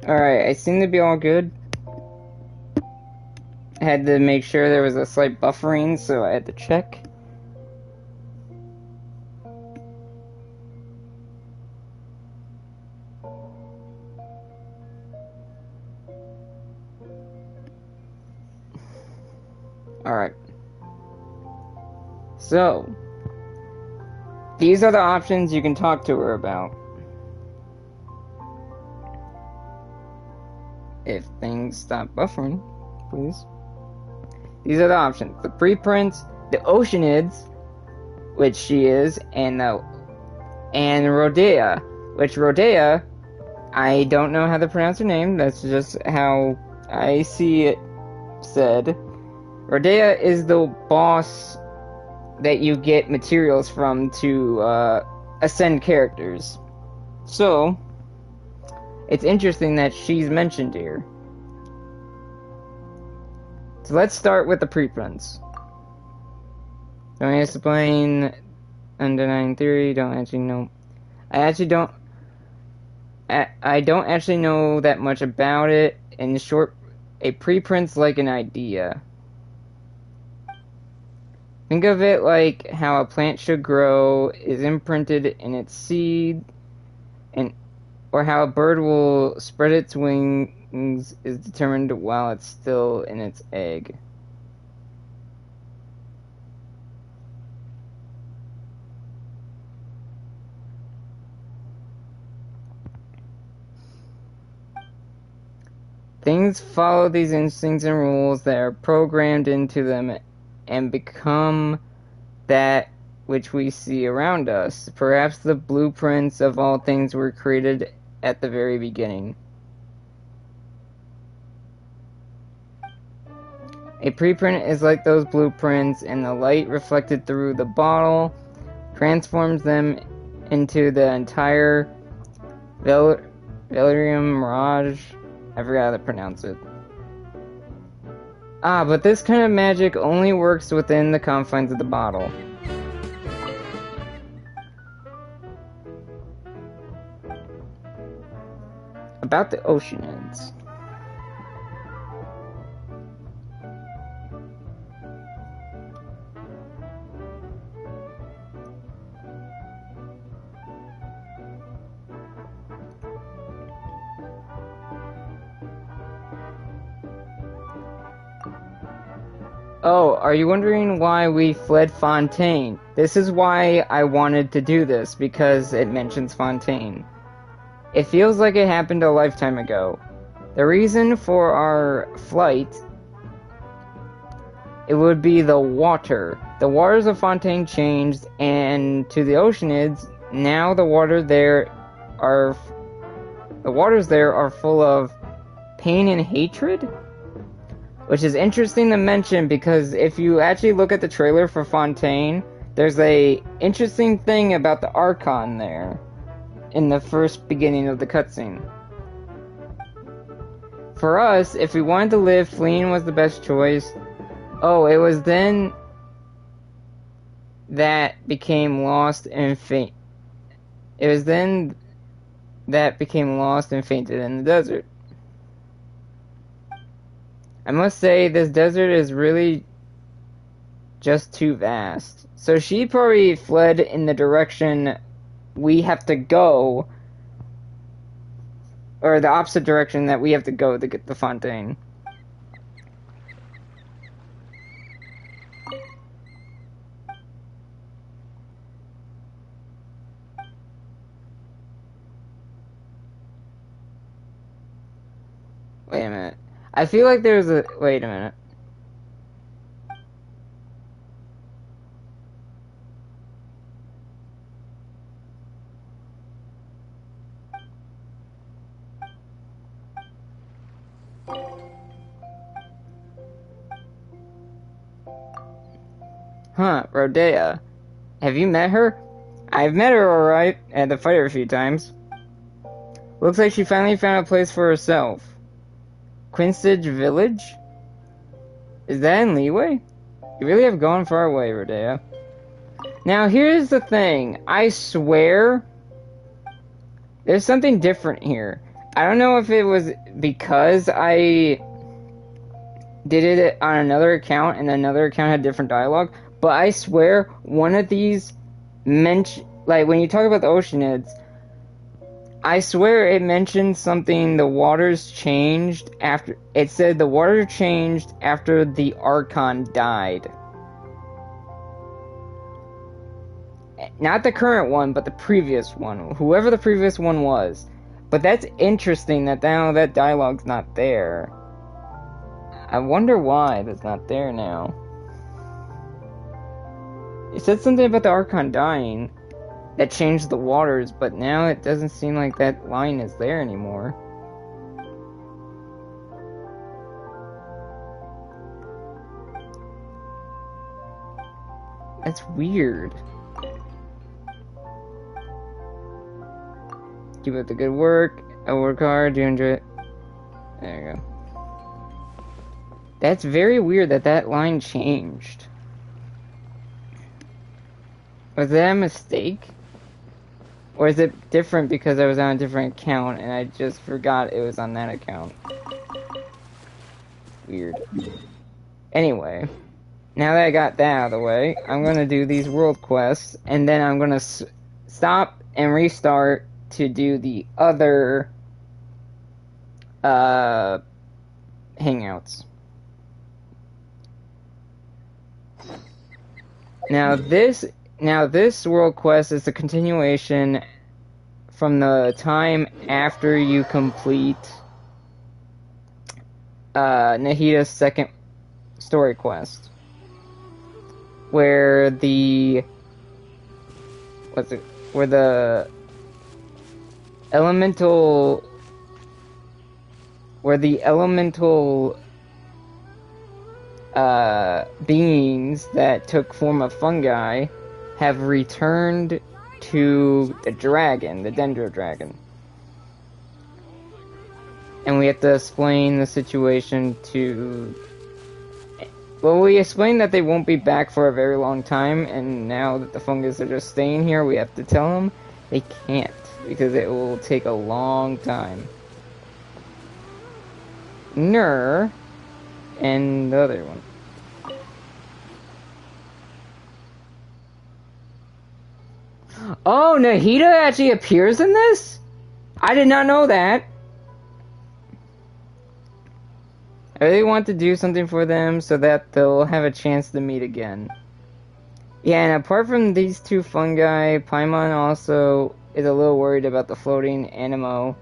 Alright, I seem to be all good. I had to make sure there was a slight buffering, so I had to check. Alright. So, these are the options you can talk to her about. if things stop buffering, please. These are the options. The preprints, the Oceanids, which she is, and Rodea, which Rodea, I don't know how to pronounce her name, that's just how I see it said. Rodea is the boss that you get materials from to ascend characters. So, it's interesting that she's mentioned here. So let's start with the preprints. Don't explain undenying theory, don't actually know. I don't actually know that much about it. In short, a preprint's like an idea. Think of it like how a plant should grow is imprinted in its seed, or how a bird will spread its wings is determined while it's still in its egg. Things follow these instincts and rules that are programmed into them and become that which we see around us. Perhaps the blueprints of all things were created at the very beginning. A preprint is like those blueprints, and the light reflected through the bottle transforms them into the entire Valerium Mirage. I forgot how to pronounce it. But this kind of magic only works within the confines of the bottle. About the Oceanids. Oh, are you wondering why we fled Fontaine? This is why I wanted to do this, because it mentions Fontaine. It feels like it happened a lifetime ago. The reason for our flight, it would be the water. The waters of Fontaine changed, and to the Oceanids, now the waters there are full of pain and hatred? Which is interesting to mention because if you actually look at the trailer for Fontaine, there's a interesting thing about the Archon there in the first beginning of the cutscene. For us, if we wanted to live, fleeing was the best choice. Oh, it was then that became lost and faint. It was then that became lost and fainted in the desert. I must say, this desert is really just too vast. So she probably fled in the direction we have to go, or the opposite direction that we have to go to get the Fontaine. Wait a minute. I feel like there's a... Wait a minute. Huh, Rodea. Have you met her? I've met her alright. I had to fight her a few times. Looks like she finally found a place for herself. Quinstage Village? Is that in Leeway? You really have gone far away, Rodea. Now, here's the thing. I swear, there's something different here. I don't know if it was because I did it on another account and another account had different dialogue, but I swear one of these like when you talk about the Oceanids, I swear it mentioned something, the waters changed after, it said the water changed after the Archon died. Not the current one, but the previous one. Whoever the previous one was. But that's interesting that now that dialogue's not there. I wonder why that's not there now. It said something about the Archon dying that changed the waters, but now it doesn't seem like that line is there anymore. That's weird. Keep up the good work. I work hard. Do enjoy it. There you go. That's very weird that that line changed. Was that a mistake? Or is it different because I was on a different account and I just forgot it was on that account? Weird. Anyway, now that I got that out of the way, I'm gonna do these world quests and then I'm gonna stop and restart to do the other hangouts. Now this world quest is a continuation from the time after you complete Nahida's second story quest, where the elemental beings that took form of fungi have returned to the dragon, the Dendro Dragon. And we have to explain the situation to... Well, we explained that they won't be back for a very long time, and now that the fungus are just staying here, we have to tell them they can't, because it will take a long time. Nur, and the other one. Oh, Nahida actually appears in this? I did not know that. I really want to do something for them so that they'll have a chance to meet again. Yeah, and apart from these two fungi, Paimon also is a little worried about the floating Anemo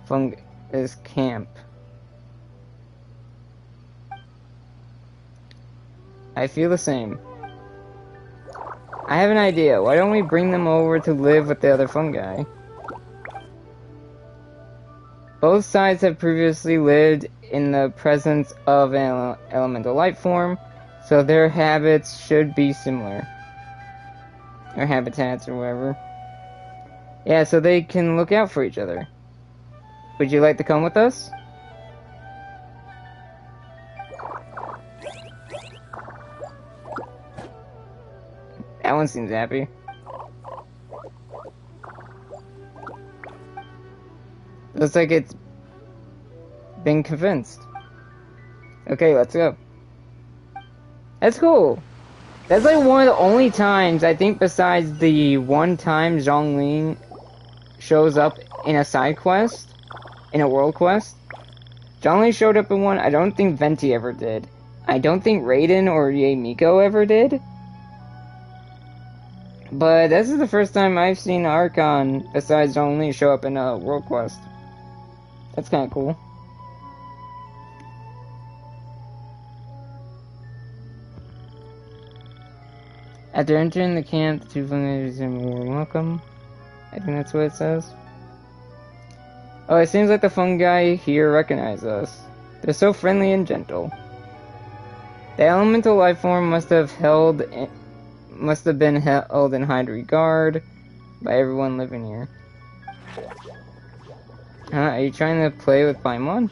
fungus camp. I feel the same. I have an idea. Why don't we bring them over to live with the other fungi? Both sides have previously lived in the presence of an elemental life form, so their habits should be similar. Or habitats or whatever. Yeah, so they can look out for each other. Would you like to come with us? That one seems happy. Looks like it's been convinced. Okay, let's go. That's cool. That's like one of the only times, I think besides the one time Zhongling shows up in a side quest, in a world quest. Zhongling showed up in one, I don't think Venti ever did. I don't think Raiden or Ye Miko ever did. But this is the first time I've seen Archon, besides Zhongli, show up in a world quest. That's kinda cool. After entering the camp, the two fungi were welcome. I think that's what it says. Oh, it seems like the fungi here recognize us. They're so friendly and gentle. The elemental life form must have been held in high regard by everyone living here. Are you trying to play with Paimon?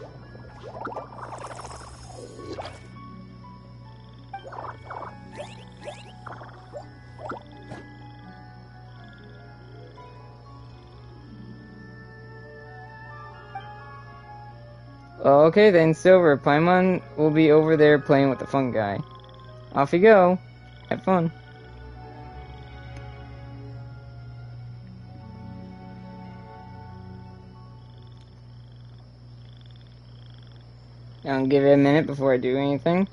Okay then, Silver. Paimon will be over there playing with the fungi. Off you go. Have fun. I'll give it a minute before I do anything.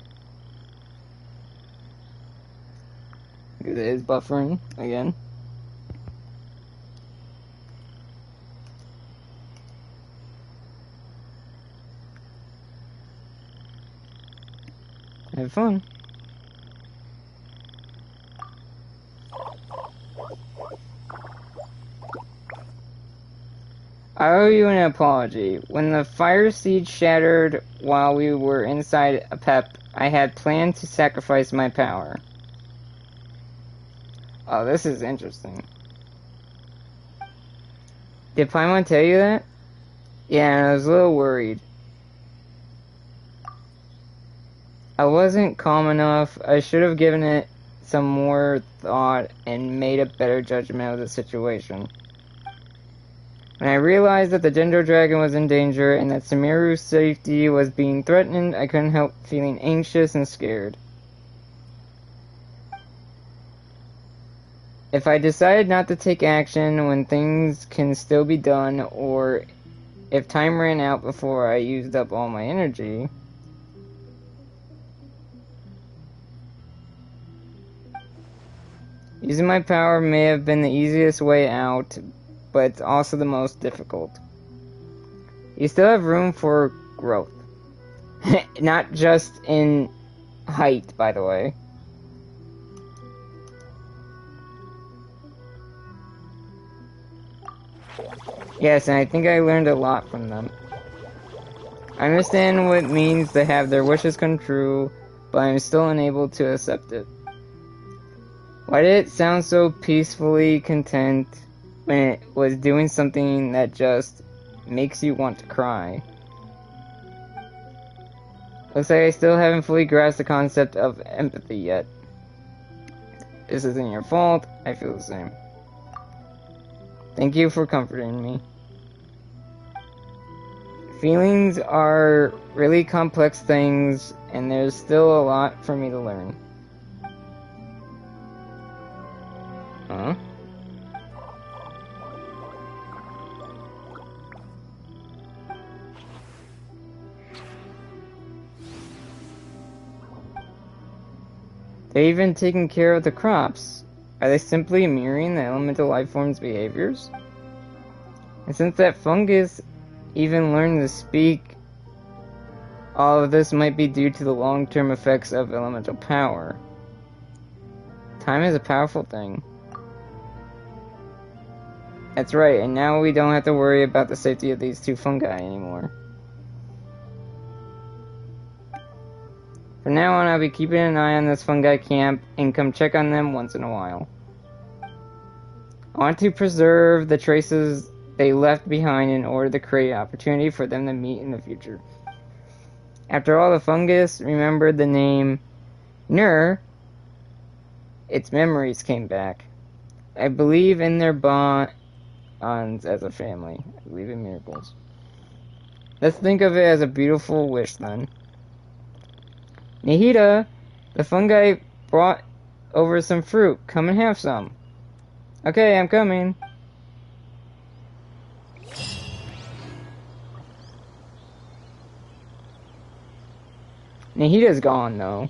Because it is buffering again. Have fun. I owe you an apology. When the fire seed shattered while we were inside a pep, I had planned to sacrifice my power. Oh, this is interesting. Did Paimon tell you that? Yeah, I was a little worried. I wasn't calm enough. I should have given it some more thought and made a better judgment of the situation. When I realized that the Dendro Dragon was in danger and that Sumeru's safety was being threatened, I couldn't help feeling anxious and scared. If I decided not to take action when things can still be done, or if time ran out before I used up all my energy, using my power may have been the easiest way out, but it's also the most difficult. You still have room for growth. Not just in height, by the way. Yes, and I think I learned a lot from them. I understand what it means to have their wishes come true, but I'm still unable to accept it. Why did it sound so peacefully content when it was doing something that just makes you want to cry? Looks like I still haven't fully grasped the concept of empathy yet. This isn't your fault, I feel the same. Thank you for comforting me. Feelings are really complex things, and there's still a lot for me to learn. Huh? They're even taking care of the crops. Are they simply mirroring the elemental life form's behaviors? And since that fungus even learned to speak, all of this might be due to the long-term effects of elemental power. Time is a powerful thing. That's right, and now we don't have to worry about the safety of these two fungi anymore. From now on, I'll be keeping an eye on this fungi camp and come check on them once in a while. I want to preserve the traces they left behind in order to create opportunity for them to meet in the future. After all, the fungus remembered the name Nur. Its memories came back. I believe in their bonds as a family. I believe in miracles. Let's think of it as a beautiful wish then. Nihida, the fungi brought over some fruit. Come and have some. Okay, I'm coming. Nahida's gone, though.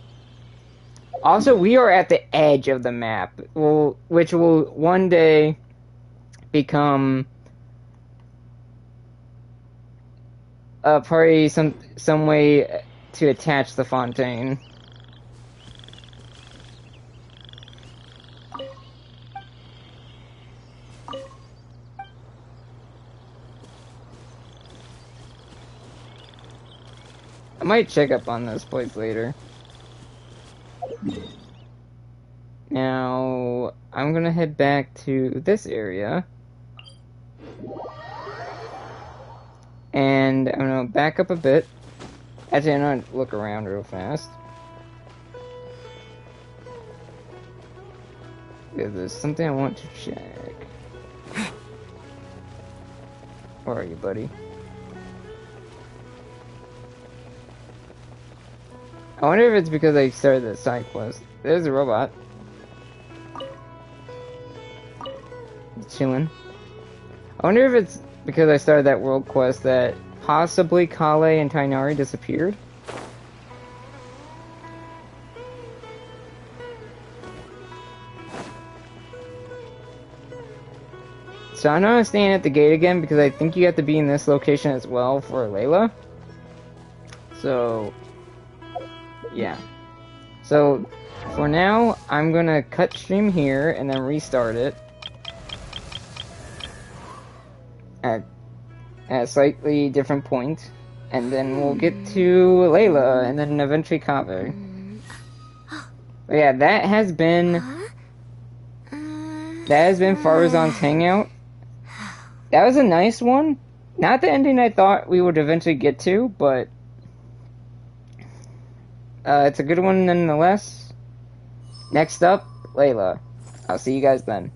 Also, we are at the edge of the map, which will one day become probably some way to attach the fontaine. I might check up on this place later. Now, I'm gonna head back to this area. And I'm gonna back up a bit. Actually, I'm gonna look around real fast. Yeah, there's something I want to check. Where are you, buddy? I wonder if it's because I started the side quest. There's a robot. Chilling. I wonder if it's because I started that world quest that possibly Collei and Tighnari disappeared. So I'm gonna stand at the gate again because I think you have to be in this location as well for Layla. So, yeah. So, for now, I'm gonna cut stream here and then restart it. At a slightly different point. And then we'll get to Layla, and then eventually Kaveh. But yeah, that has been Faruzan's hangout. That was a nice one. Not the ending I thought we would eventually get to, but it's a good one nonetheless. Next up, Layla. I'll see you guys then.